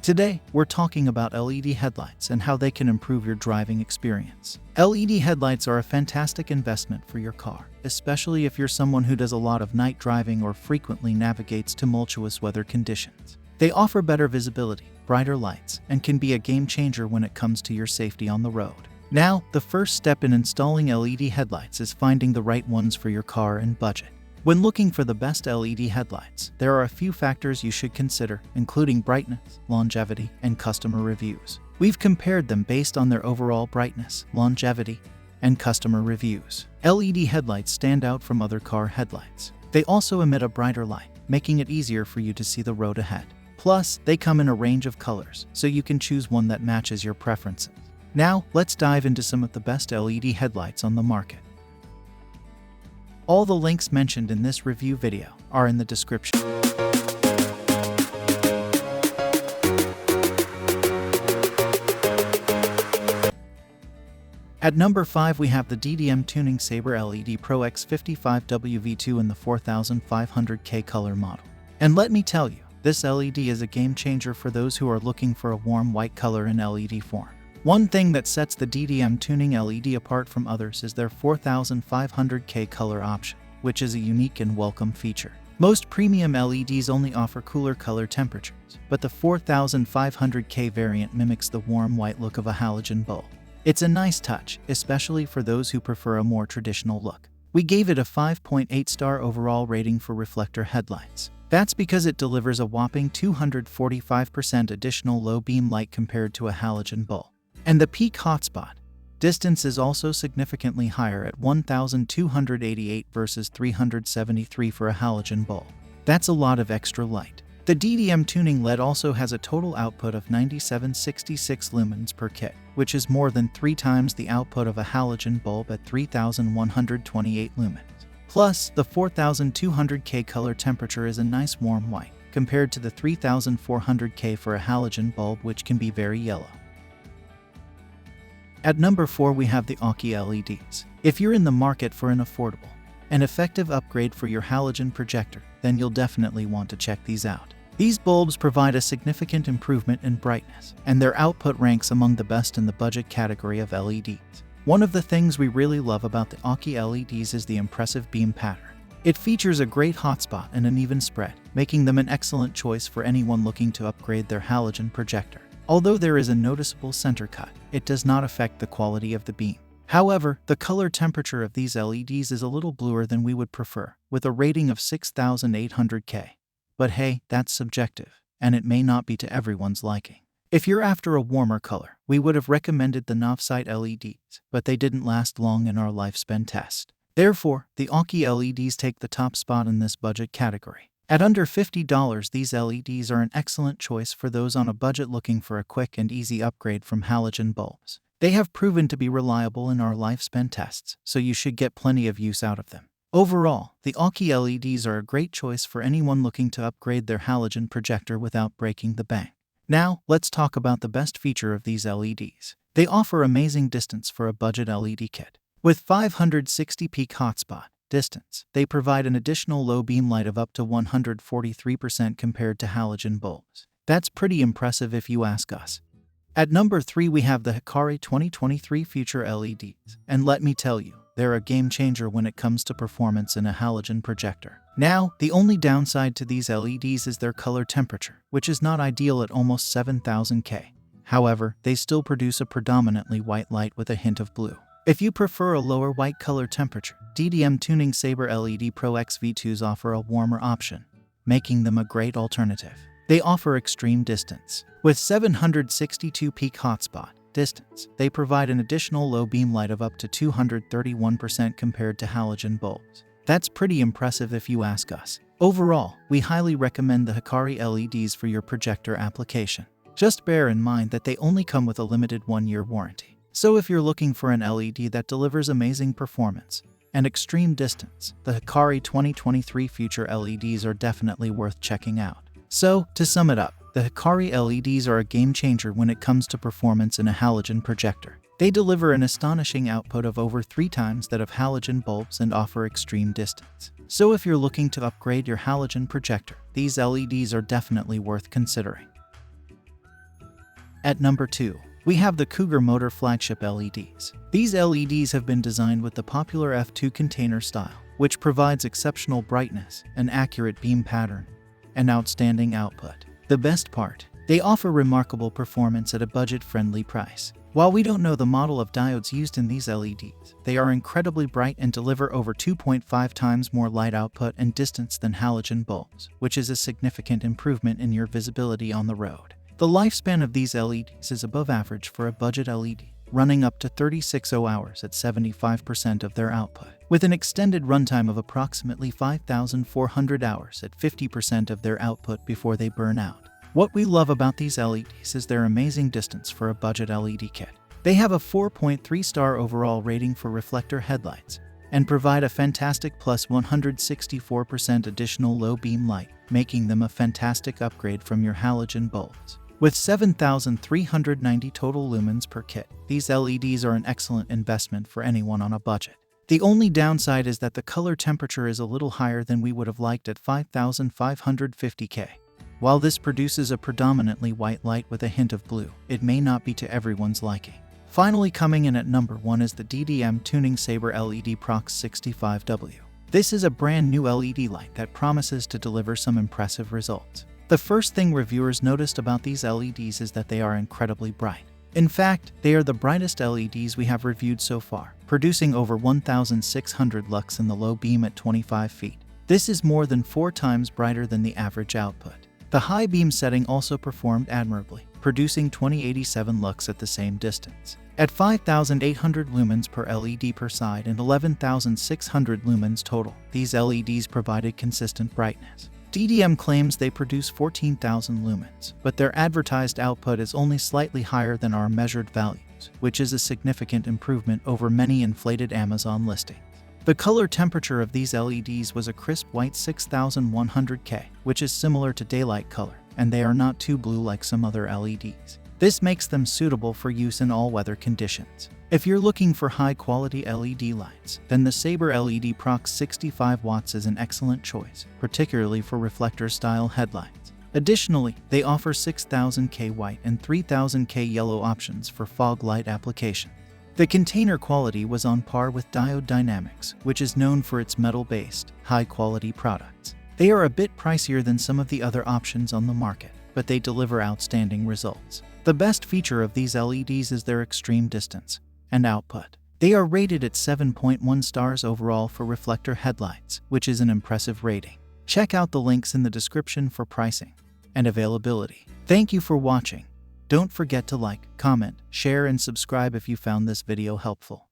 Today, we're talking about LED headlights and how they can improve your driving experience. LED headlights are a fantastic investment for your car, especially if you're someone who does a lot of night driving or frequently navigates tumultuous weather conditions. They offer better visibility, brighter lights, and can be a game changer when it comes to your safety on the road. Now, the first step in installing LED headlights is finding the right ones for your car and budget. When looking for the best LED headlights, there are a few factors you should consider, including brightness, longevity, and customer reviews. We've compared them based on their overall brightness, longevity, and customer reviews. LED headlights stand out from other car headlights. They also emit a brighter light, making it easier for you to see the road ahead. Plus, they come in a range of colors, so you can choose one that matches your preferences. Now, let's dive into some of the best LED headlights on the market. All the links mentioned in this review video are in the description. At number 5 we have the DDM Tuning Saber LED ProX 55WV2 in the 4500K color model. And let me tell you, this LED is a game changer for those who are looking for a warm white color in LED form. One thing that sets the DDM Tuning LED apart from others is their 4500K color option, which is a unique and welcome feature. Most premium LEDs only offer cooler color temperatures, but the 4500K variant mimics the warm white look of a halogen bulb. It's a nice touch, especially for those who prefer a more traditional look. We gave it a 5.8-star overall rating for reflector headlights. That's because it delivers a whopping 245% additional low beam light compared to a halogen bulb. And the peak hotspot distance is also significantly higher at 1,288 versus 373 for a halogen bulb. That's a lot of extra light. The DDM Tuning LED also has a total output of 9766 lumens per kit, which is more than 3 times the output of a halogen bulb at 3,128 lumens. Plus, the 4200K color temperature is a nice warm white, compared to the 3400K for a halogen bulb, which can be very yellow. At number 4 we have the Aukee LEDs. If you're in the market for an affordable and effective upgrade for your halogen projector, then you'll definitely want to check these out. These bulbs provide a significant improvement in brightness, and their output ranks among the best in the budget category of LEDs. One of the things we really love about the Aukee LEDs is the impressive beam pattern. It features a great hotspot and an even spread, making them an excellent choice for anyone looking to upgrade their halogen projector. Although there is a noticeable center cut, it does not affect the quality of the beam. However, the color temperature of these LEDs is a little bluer than we would prefer, with a rating of 6800K. But hey, that's subjective, and it may not be to everyone's liking. If you're after a warmer color, we would have recommended the Novsight LEDs, but they didn't last long in our lifespan test. Therefore, the Aukee LEDs take the top spot in this budget category. At under $50, these LEDs are an excellent choice for those on a budget looking for a quick and easy upgrade from halogen bulbs. They have proven to be reliable in our lifespan tests, so you should get plenty of use out of them. Overall, the Aukee LEDs are a great choice for anyone looking to upgrade their halogen projector without breaking the bank. Now, let's talk about the best feature of these LEDs. They offer amazing distance for a budget LED kit. With 560 peak hotspot distance, they provide an additional low beam light of up to 143% compared to halogen bulbs. That's pretty impressive if you ask us. At number 3 we have the Hikari 2023 Future LEDs, and let me tell you, they're a game changer when it comes to performance in a halogen projector. Now, the only downside to these LEDs is their color temperature, which is not ideal at almost 7000K. However, they still produce a predominantly white light with a hint of blue. If you prefer a lower white color temperature, DDM Tuning Saber LED ProX V2s offer a warmer option, making them a great alternative. They offer extreme distance. With 762 peak hotspot distance, they provide an additional low beam light of up to 231% compared to halogen bulbs. That's pretty impressive if you ask us. Overall, we highly recommend the Hikari LEDs for your projector application. Just bear in mind that they only come with a limited 1-year warranty. So if you're looking for an LED that delivers amazing performance and extreme distance, the Hikari 2023 Future LEDs are definitely worth checking out. So, to sum it up, the Hikari LEDs are a game changer when it comes to performance in a halogen projector. They deliver an astonishing output of over 3 times that of halogen bulbs and offer extreme distance. So if you're looking to upgrade your halogen projector, these LEDs are definitely worth considering. At number 2, we have the Cougar motor Flagship LEDs. These LEDs have been designed with the popular F2 container style, which provides exceptional brightness, an accurate beam pattern, and outstanding output. The best part, they offer remarkable performance at a budget-friendly price. While we don't know the model of diodes used in these LEDs, they are incredibly bright and deliver over 2.5 times more light output and distance than halogen bulbs, which is a significant improvement in your visibility on the road. The lifespan of these LEDs is above average for a budget LED, running up to 36 hours at 75% of their output, with an extended runtime of approximately 5,400 hours at 50% of their output before they burn out. What we love about these LEDs is their amazing distance for a budget LED kit. They have a 4.3-star overall rating for reflector headlights and provide a fantastic plus 164% additional low beam light, making them a fantastic upgrade from your halogen bulbs. With 7,390 total lumens per kit, these LEDs are an excellent investment for anyone on a budget. The only downside is that the color temperature is a little higher than we would have liked at 5,550 K. While this produces a predominantly white light with a hint of blue, it may not be to everyone's liking. Finally, coming in at number 1 is the DDM Tuning Saber LED ProX 65W. This is a brand new LED light that promises to deliver some impressive results. The first thing reviewers noticed about these LEDs is that they are incredibly bright. In fact, they are the brightest LEDs we have reviewed so far, producing over 1,600 lux in the low beam at 25 feet. This is more than 4 times brighter than the average output. The high beam setting also performed admirably, producing 2087 lux at the same distance. At 5,800 lumens per LED per side and 11,600 lumens total, these LEDs provided consistent brightness. DDM claims they produce 14,000 lumens, but their advertised output is only slightly higher than our measured values, which is a significant improvement over many inflated Amazon listings. The color temperature of these LEDs was a crisp white 6100 K, which is similar to daylight color, and they are not too blue like some other LEDs. This makes them suitable for use in all weather conditions. If you're looking for high-quality LED lights, then the Saber LED ProX 65 watts is an excellent choice, particularly for reflector-style headlights. Additionally, they offer 6000 K white and 3000 K yellow options for fog light applications. The container quality was on par with Diode Dynamics, which is known for its metal-based, high-quality products. They are a bit pricier than some of the other options on the market, but they deliver outstanding results. The best feature of these LEDs is their extreme distance and output. They are rated at 7.1 stars overall for reflector headlights, which is an impressive rating. Check out the links in the description for pricing and availability. Thank you for watching. Don't forget to like, comment, share, and subscribe if you found this video helpful.